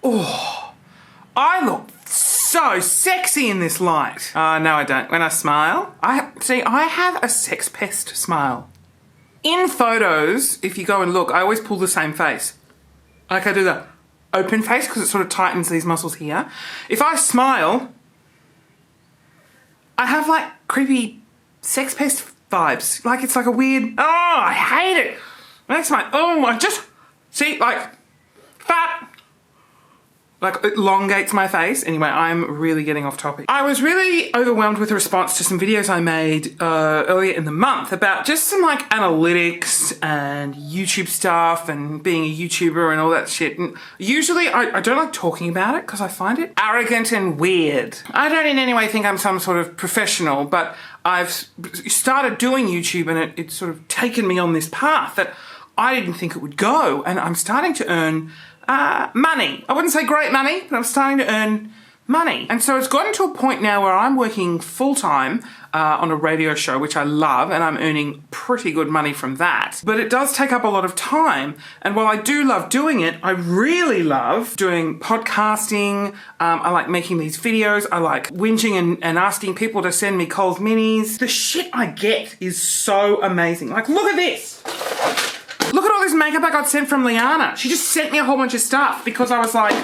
Oh, I look so sexy in this light. No, I don't. When I smile, I have a sex pest smile. In photos, if you go and look, I always pull the same face. Like I do the open face because it sort of tightens these muscles here. If I smile, I have like creepy sex pest vibes. Like it's like a weird, I hate it. That's I just, see, like fat. Like, it elongates my face. Anyway, I'm really getting off topic. I was really overwhelmed with the response to some videos I made earlier in the month about just some like analytics and YouTube stuff and being a YouTuber and all that shit. And usually I don't like talking about it because I find it arrogant and weird. I don't in any way think I'm some sort of professional, but I've started doing YouTube and it's sort of taken me on this path that I didn't think it would go. And I'm starting to earn money. I wouldn't say great money, but I'm starting to earn money. And so it's gotten to a point now where I'm working full-time on a radio show, which I love, and I'm earning pretty good money from that. But it does take up a lot of time. And while I do love doing it, I really love doing podcasting. I like making these videos. I like whinging and asking people to send me cold minis. The shit I get is so amazing. Like, look at this. Look at all this makeup I got sent from Liana. She just sent me a whole bunch of stuff because I was like,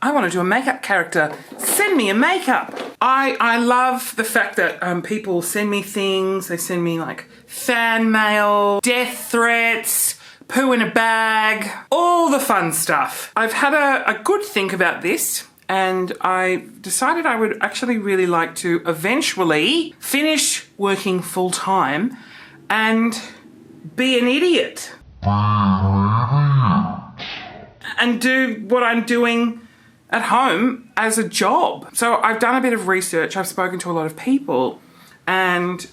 I want to do a makeup character. Send me a makeup. I love the fact that people send me things. They send me like fan mail, death threats, poo in a bag, all the fun stuff. I've had a good think about this and I decided I would actually really like to eventually finish working full time and be an idiot. And do what I'm doing at home as a job. So I've done a bit of research. I've spoken to a lot of people. And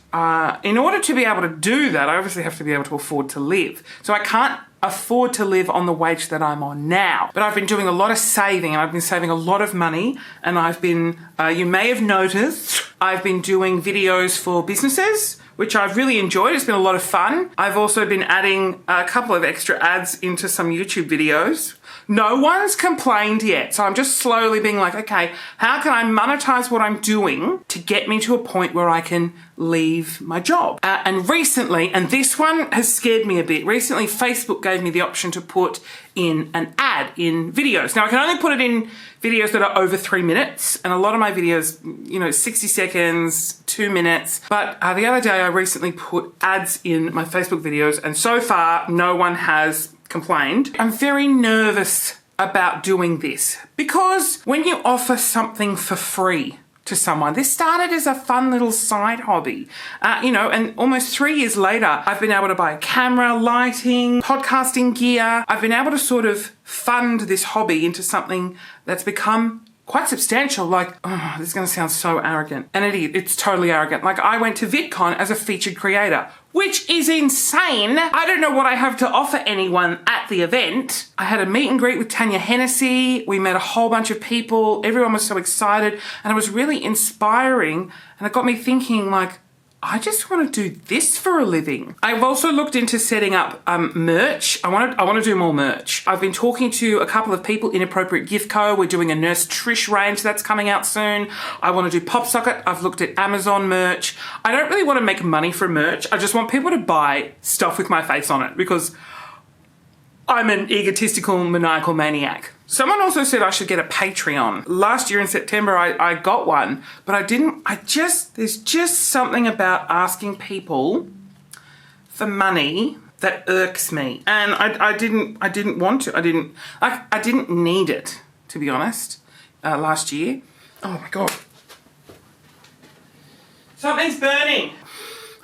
in order to be able to do that, I obviously have to be able to afford to live. So I can't afford to live on the wage that I'm on now. But I've been doing a lot of saving and I've been saving a lot of money. And I've been, you may have noticed, I've been doing videos for businesses, which I've really enjoyed. It's been a lot of fun. I've also been adding a couple of extra ads into some YouTube videos. No one's complained yet. So I'm just slowly being like, okay, how can I monetize what I'm doing to get me to a point where I can leave my job? And recently, and this one has scared me a bit, recently Facebook gave me the option to put in an ad in videos. Now I can only put it in videos that are over 3 minutes, and a lot of my videos, 60 seconds, 2 minutes. But the other day I recently put ads in my Facebook videos and so far no one has complained. I'm very nervous about doing this because when you offer something for free to someone, this started as a fun little side hobby, and almost 3 years later, I've been able to buy a camera, lighting, podcasting gear. I've been able to sort of fund this hobby into something that's become quite substantial. Like, this is going to sound so arrogant. And it's totally arrogant. Like, I went to VidCon as a featured creator, which is insane. I don't know what I have to offer anyone at the event. I had a meet and greet with Tanya Hennessy. We met a whole bunch of people. Everyone was so excited and it was really inspiring. And it got me thinking, like, I just want to do this for a living. I've also looked into setting up merch. I want to do more merch. I've been talking to a couple of people, Inappropriate Gift Co. We're doing a Nurse Trish range that's coming out soon. I want to do Pop Socket. I've looked at Amazon merch. I don't really want to make money from merch. I just want people to buy stuff with my face on it because I'm an egotistical, maniacal maniac. Someone also said I should get a Patreon. Last year in September, I got one, but I didn't. There's just something about asking people for money that irks me. And I didn't want to. I didn't need it, to be honest, last year. Oh my God. Something's burning.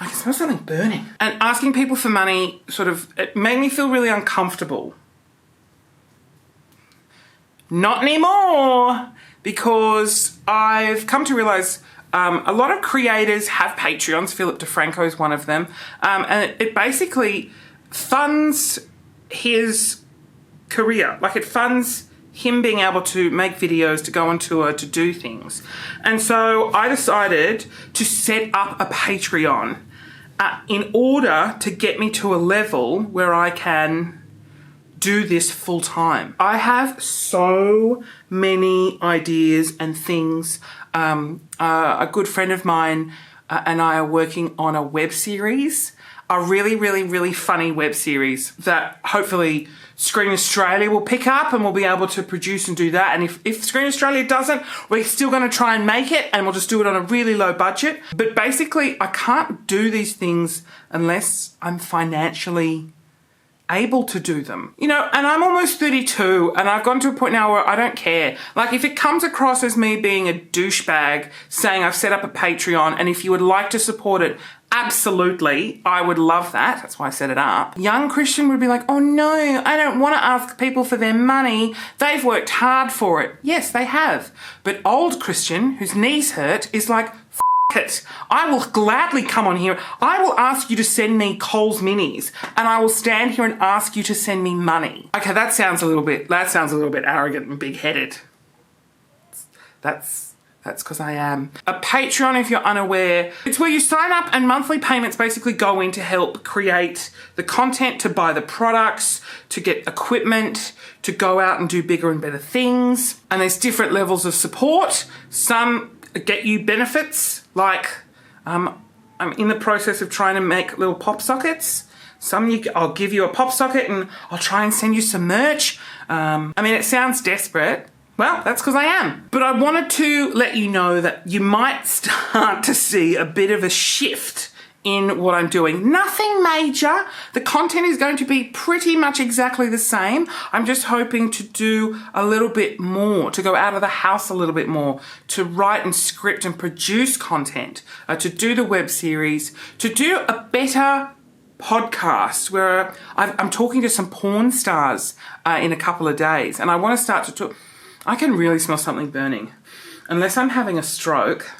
I can smell something burning. And asking people for money it made me feel really uncomfortable. Not anymore, because I've come to realize a lot of creators have Patreons. Philip DeFranco is one of them. And it basically funds his career. Like, it funds him being able to make videos, to go on tour, to do things. And so I decided to set up a Patreon in order to get me to a level where I can do this full time. I have so many ideas and things. A good friend of mine and I are working on a web series, a really, really, really funny web series that hopefully Screen Australia will pick up and we'll be able to produce and do that. And if Screen Australia doesn't, we're still going to try and make it, and we'll just do it on a really low budget. But basically, I can't do these things unless I'm financially able to do them. You know, and I'm almost 32 and I've gotten to a point now where I don't care. Like, if it comes across as me being a douchebag saying I've set up a Patreon and if you would like to support it, absolutely, I would love that. That's why I set it up. Young Christian would be like, oh no, I don't want to ask people for their money. They've worked hard for it. Yes, they have. But old Christian, whose knees hurt, is like, it. I will gladly come on here. I will ask you to send me Coles Minis and I will stand here and ask you to send me money. Okay, that sounds a little bit arrogant and big-headed. That's because I am. A Patreon, if you're unaware, it's where you sign up and monthly payments basically go in to help create the content, to buy the products, to get equipment, to go out and do bigger and better things. And there's different levels of support. Some get you benefits, like I'm in the process of trying to make little pop sockets. I'll give you a pop socket and I'll try and send you some merch. I mean, it sounds desperate. Well, that's because I am. But I wanted to let you know that you might start to see a bit of a shift in what I'm doing. Nothing major. The content is going to be pretty much exactly the same. I'm just hoping to do a little bit more, to go out of the house a little bit more, to write and script and produce content, to do the web series, to do a better podcast where I'm talking to some porn stars in a couple of days. And I want to start to talk. I can really smell something burning. Unless I'm having a stroke,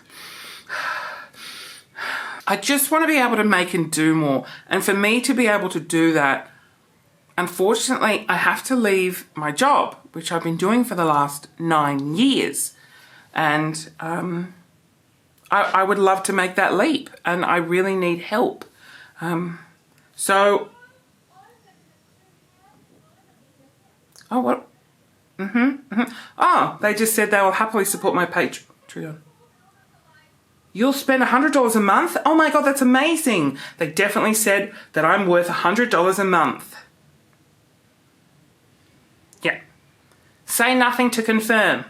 I just want to be able to make and do more. And for me to be able to do that, unfortunately, I have to leave my job, which I've been doing for the last 9 years. And I would love to make that leap, and I really need help. Oh, what? Oh, they just said they will happily support my Patreon. You'll spend $100 a month? Oh my God, that's amazing. They definitely said that I'm worth $100 a month. Yeah. Say nothing to confirm.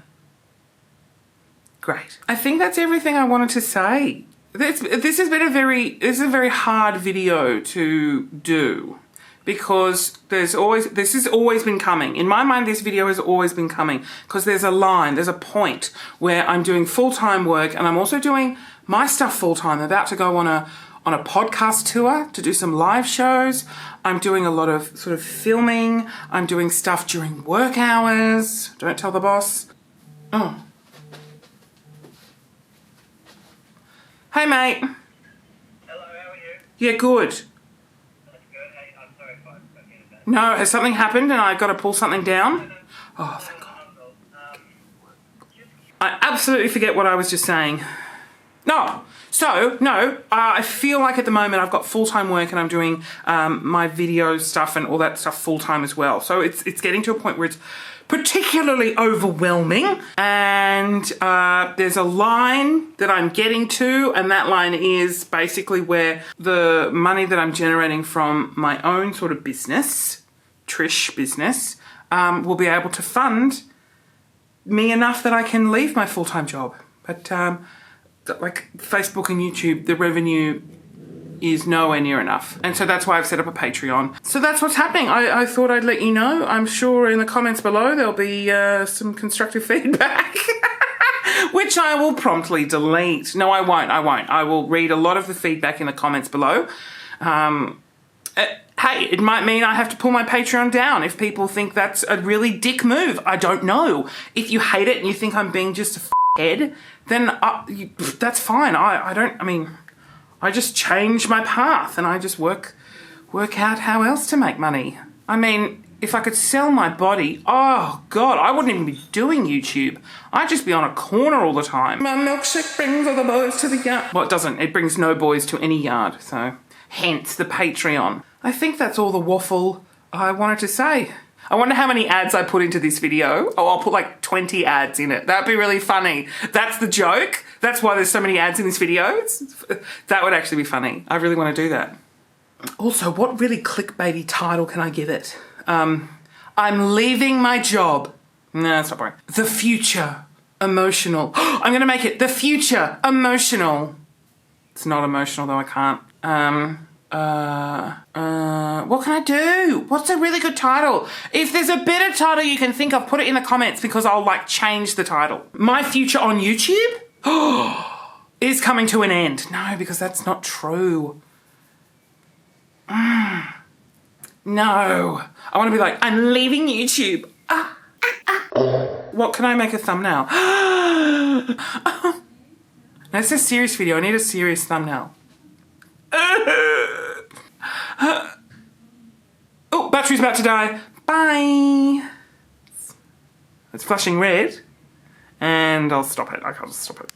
Great. I think that's everything I wanted to say. This is a very hard video to do, because this has always been coming. In my mind, this video has always been coming, because there's a point where I'm doing full-time work and I'm also doing my stuff full-time. I'm about to go on a podcast tour to do some live shows. I'm doing a lot of sort of filming. I'm doing stuff during work hours. Don't tell the boss. Oh. Hey, mate. Hello, how are you? Yeah, good. That's good. Hey, I'm sorry if I got you in a bad. No, has something happened and I've got to pull something down? Oh, thank God. I absolutely forget what I was just saying. No. I feel like at the moment I've got full-time work and I'm doing my video stuff and all that stuff full-time as well. So it's getting to a point where it's particularly overwhelming, and there's a line that I'm getting to, and that line is basically where the money that I'm generating from my own sort of business, Trish business, will be able to fund me enough that I can leave my full-time job. But like Facebook and YouTube, the revenue is nowhere near enough. And so that's why I've set up a Patreon. So that's what's happening. I thought I'd let you know. I'm sure in the comments below there'll be some constructive feedback, which I will promptly delete. No, I won't. I will read a lot of the feedback in the comments below. Hey, it might mean I have to pull my Patreon down if people think that's a really dick move. I don't know. If you hate it and you think I'm being just a head, then that's fine. I just change my path and I just work out how else to make money. I mean, if I could sell my body, oh God, I wouldn't even be doing YouTube. I'd just be on a corner all the time. My milkshake brings all the boys to the yard. Well, it doesn't. It brings no boys to any yard. So hence the Patreon. I think that's all the waffle I wanted to say. I wonder how many ads I put into this video. Oh, I'll put like 20 ads in it. That'd be really funny. That's the joke. That's why there's so many ads in this video. That would actually be funny. I really want to do that. Also, what really clickbaity title can I give it? I'm leaving my job. No, that's not boring. The future emotional. I'm going to make it the future emotional. It's not emotional though, I can't. What can I do? What's a really good title? If there's a better title you can think of, put it in the comments because I'll like change the title. My future on YouTube is coming to an end. No, because that's not true. No. I want to be like, I'm leaving YouTube. What can I make a thumbnail? No, it's a serious video. I need a serious thumbnail. Oh, battery's about to die. Bye. It's flashing red. And I'll stop it. I can't just stop it.